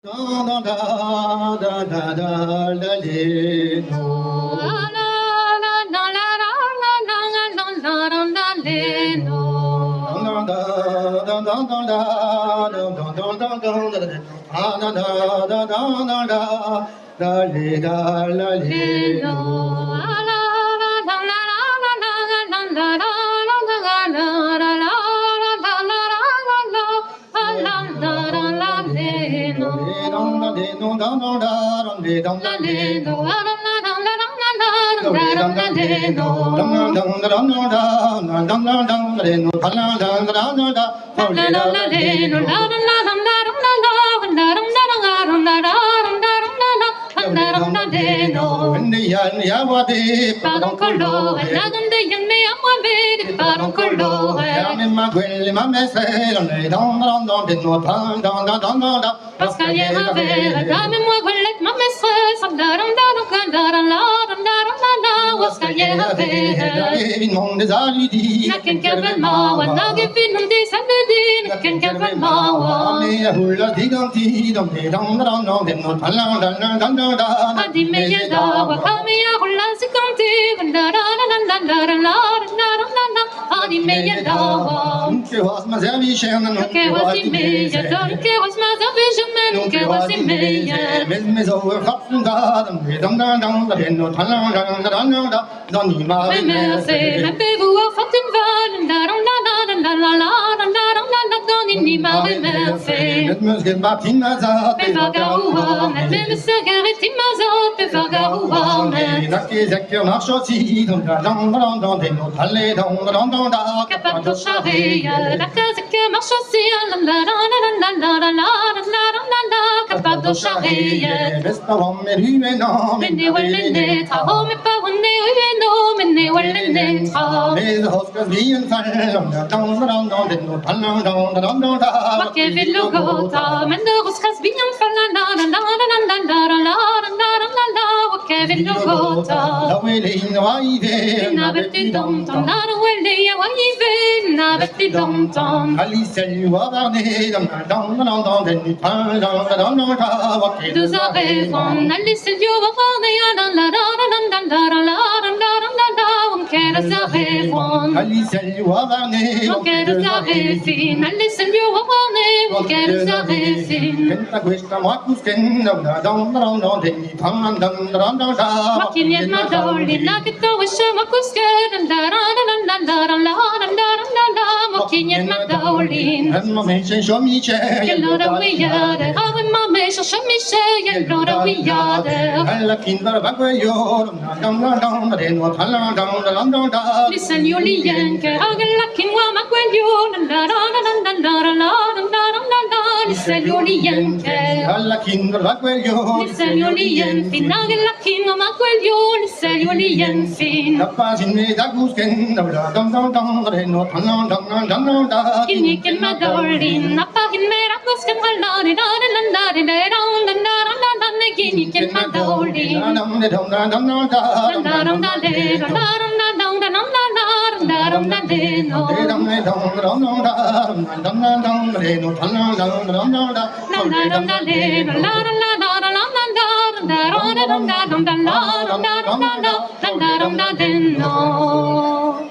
Da da da da da da da le do. La la la la la la la la la la la la le no. Da da da da da da da da da da da da da da da da da da le da la le No. do. La la la la la la la la la la la la la la Pardon colo, la donde yen me amo ver, pardon colo. Parce qu'elle y avait, dame-moi golette, ma maîtresse, daram daram daram daram daram daram, parce qu'elle y avait. Naken kervel mawa, nagifin um di sabedin, naken kervel mawa. Adi me yeda, wakami ya hulla sikanti, daram daram daram daram daram. Adi me yeda. Que was ma zavi shen, que was die meja, que was ma zavi shen, que was die meja. Mes over khapn da, dam dam dam da no thalang dam dam dam da, dani ma me se me bevu a fatin van, daram da da da da la la da daram da da doni ni ma me se. Mes gen ba tin ma za, Pe vagaroua, me se garet in ma za, pe vagaroua. Naki zekyo na shoti, dam dam dam dam de no thale dam dam dam da. Capable de charrier, la case que marche aussi, la la la la la la la la la la la, capable de charrier. Besta vam me ryme na, Minne wellende, ta ho me pa wenne ueno, minne wellende ta. mes hoskas bien fal, dam dam dam de no thalang dam dam dam da. Wakke villo gota, men de ruskas bien falla la la la la la la la la la la la, wakke villo gota. La wele in waive, Na betti dom tom, na welle ya waive, na betti dom tom. Ali sel wa barne, dam dam dam dam de ni thalang dam dam da. Wakke Deux arrêts, alle silio va fare ya la la la la la la la la la la la, wakke deux arrêts. Ali sel wa barne, Wakke deux arrêts, alle silio va fare, wakke deux arrêts. Kenta questa ma kusken, dam dam dam dam de ni thalang dam dam dam da. Makiljet ma dårlig, laget og ikke må kuske. Den der, den der, den der, makiljet ma dårlig. En ma mensen zo mi che, Gjelder det vi gjør det, har vi mamma så skjønner ikke, gjelder det vi gjør det. alla kinder bakwe yo, dam dam dam de no thalang dam dam dam da. Listen jo lienke, hagen lakken wa makwel jo. Den der, den der, listen jo lienke. Alla kinder bakwe yo, Listen jo lienke, hagen lakken wa makwel jo. Listen jo lienke. nappa sin me da kusken, dam dam dam de no thalang dam dam dam da. Kinniken med dårlig, nappa hin med rakosken halari, dari, kinniken med dårlig. Dam de dam dam dam da. Darum da le, darum da le, no. De dam de dam dam dam de no thalang dam dam da. Darum da le, darum da le, no.